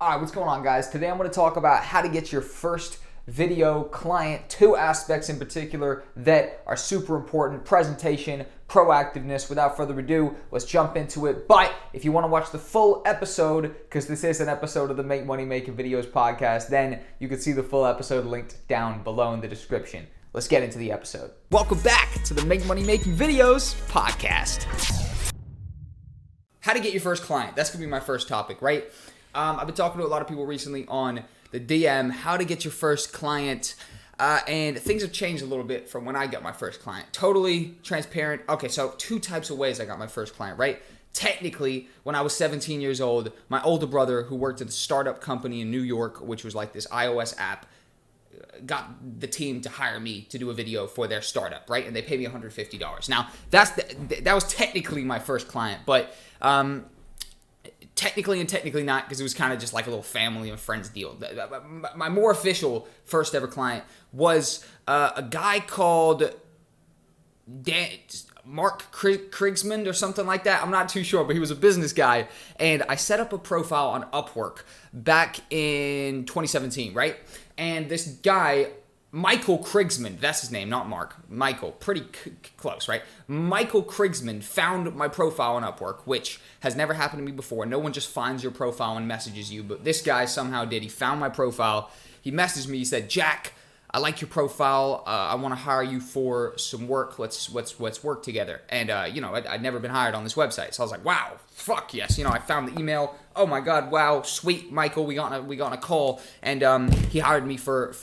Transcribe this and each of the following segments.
All right, what's going on, guys? Today I'm going to talk about how to get your first video client. Two aspects in particular that are super important: presentation, proactiveness. Without further ado, let's jump into it. But if you want to watch the full episode, because this is an episode of the Make Money Making Videos podcast, then you can see the full episode linked down below in the description. Let's get into the episode. Welcome back to the Make Money Making Videos podcast. How to get your first client. That's going to be my first topic, right? I've been talking to a lot of people recently on the DM, how to get your first client, and things have changed a little bit from when I got my first client. Totally transparent. Okay, so two types of ways I got my first client, right? Technically, when I was 17 years old, my older brother, who worked at a startup company in New York, which was like this iOS app, got the team to hire me to do a video for their startup, right? And they paid me $150. Now, that was technically my first client, but technically and technically not, because it was kind of just like a little family and friends deal. My more official first ever client was a guy called Mark Krigsman or something like that. I'm not too sure, but he was a business guy. And I set up a profile on Upwork back in 2017, right? And this guy, Michael Krigsman, that's his name, not Mark. Michael, pretty close, right? Michael Krigsman found my profile on Upwork, which has never happened to me before. No one just finds your profile and messages you, but this guy somehow did. He found my profile. He messaged me. He said, "Jack, I like your profile. I want to hire you for some work. Let's work together." And I'd never been hired on this website, so I was like, "Wow, fuck yes!" I found the email. Oh my god, wow, sweet, Michael. We got on a call, and he hired me for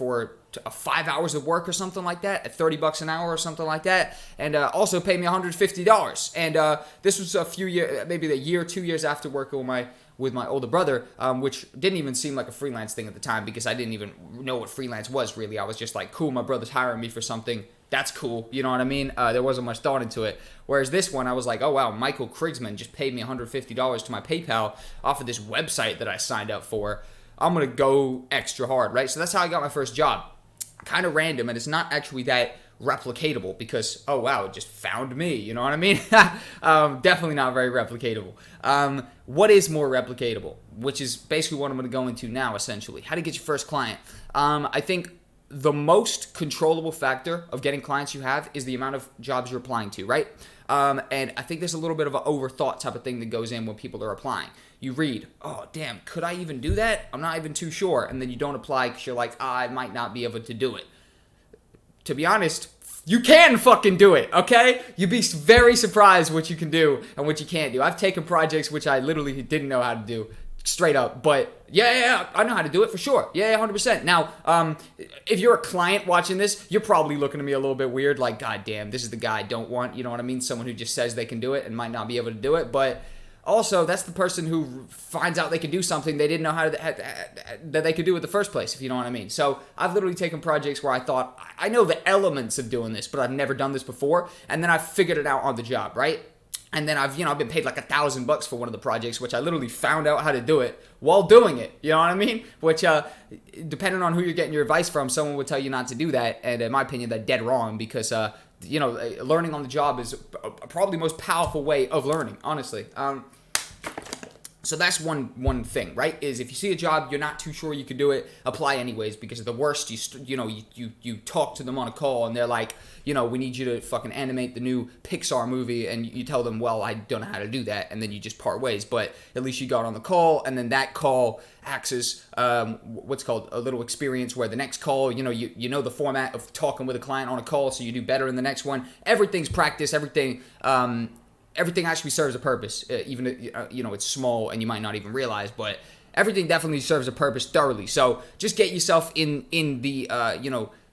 5 hours of work or something like that at $30 an hour or something like that, and also paid me $150. And this was a few years, maybe a year, 2 years after working with my older brother, which didn't even seem like a freelance thing at the time because I didn't even know what freelance was really. I was just like, cool, my brother's hiring me for something. That's cool. You know what I mean? There wasn't much thought into it. Whereas this one, I was like, oh wow, Michael Krigsman just paid me $150 to my PayPal off of this website that I signed up for. I'm going to go extra hard, right? So that's how I got my first job. Kind of random, and it's not actually that replicatable because, oh wow, it just found me, you know what I mean? Definitely not very replicatable. What is more replicatable, which is basically what I'm going to go into now, essentially. How to get your first client. I think the most controllable factor of getting clients you have is the amount of jobs you're applying to, right? And I think there's a little bit of an overthought type of thing that goes in when people are applying. You read, oh, damn, could I even do that? I'm not even too sure. And then you don't apply because you're like, I might not be able to do it. To be honest, you can fucking do it, okay? You'd be very surprised what you can do and what you can't do. I've taken projects which I literally didn't know how to do, straight up. But yeah, I know how to do it for sure. Yeah, 100%. Now, if you're a client watching this, you're probably looking at me a little bit weird, like, God damn, this is the guy I don't want. You know what I mean? Someone who just says they can do it and might not be able to do it. But also, that's the person who finds out they can do something they didn't know how that they could do in the first place, if you know what I mean. So I've literally taken projects where I thought, I know the elements of doing this, but I've never done this before, and then I figured it out on the job, right? And then I've been paid like $1,000 for one of the projects, which I literally found out how to do it while doing it. You know what I mean? Which, depending on who you're getting your advice from, someone would tell you not to do that, and in my opinion, that's dead wrong because learning on the job is probably the most powerful way of learning, honestly. So that's one thing, right? Is if you see a job, you're not too sure you can do it, apply anyways, because the worst, you talk to them on a call and they're like, we need you to fucking animate the new Pixar movie, and you tell them, well, I don't know how to do that, and then you just part ways. But at least you got on the call, and then that call acts as what's called a little experience, where the next call, you know the format of talking with a client on a call, so you do better in the next one. Everything's practice, everything actually serves a purpose, even it's small and you might not even realize, but everything definitely serves a purpose thoroughly. So just get yourself in the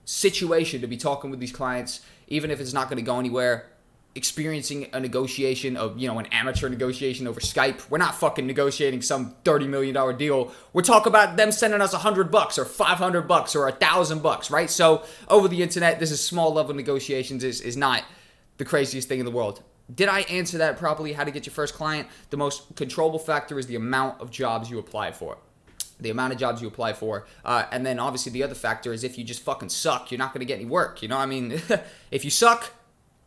situation to be talking with these clients, even if it's not going to go anywhere. Experiencing a negotiation of an amateur negotiation over Skype. We're not fucking negotiating some $30 million deal. We're talking about them sending us $100 or $500 or $1,000, right? So over the internet, this is small level negotiations is not the craziest thing in the world. Did I answer that properly? How to get your first client? The most controllable factor is the amount of jobs you apply for. The amount of jobs you apply for. And then obviously the other factor is if you just fucking suck, you're not going to get any work. You know what I mean? If you suck,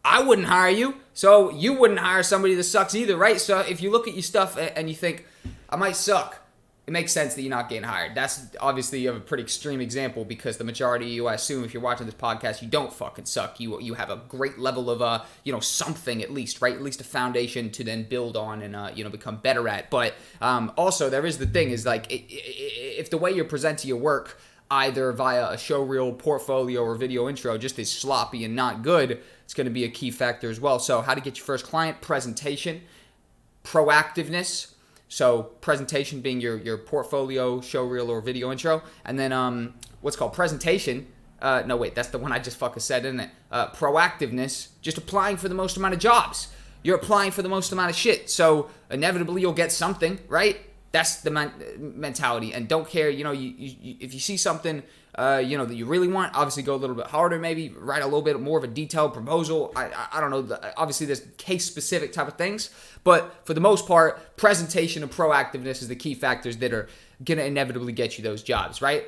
I wouldn't hire you. So you wouldn't hire somebody that sucks either, right? So if you look at your stuff and you think, I might suck, it makes sense that you're not getting hired. That's obviously you have a pretty extreme example because the majority of you, I assume, if you're watching this podcast, you don't fucking suck. You have a great level of something at least, right? At least a foundation to then build on and become better at. But also there is the thing is like if the way you're presenting your work either via a show reel, portfolio, or video intro just is sloppy and not good, it's going to be a key factor as well. So how to get your first client, presentation, proactiveness. So presentation being your portfolio, show reel, or video intro. And then what's called presentation. No, wait, that's the one I just fucking said, isn't it? Proactiveness, just applying for the most amount of jobs. You're applying for the most amount of shit. So inevitably you'll get something, right? That's the mentality. And don't care, if you see something, that you really want, obviously go a little bit harder, maybe write a little bit more of a detailed proposal. I don't know. Obviously, there's case-specific type of things. But for the most part, presentation and proactiveness is the key factors that are going to inevitably get you those jobs, right?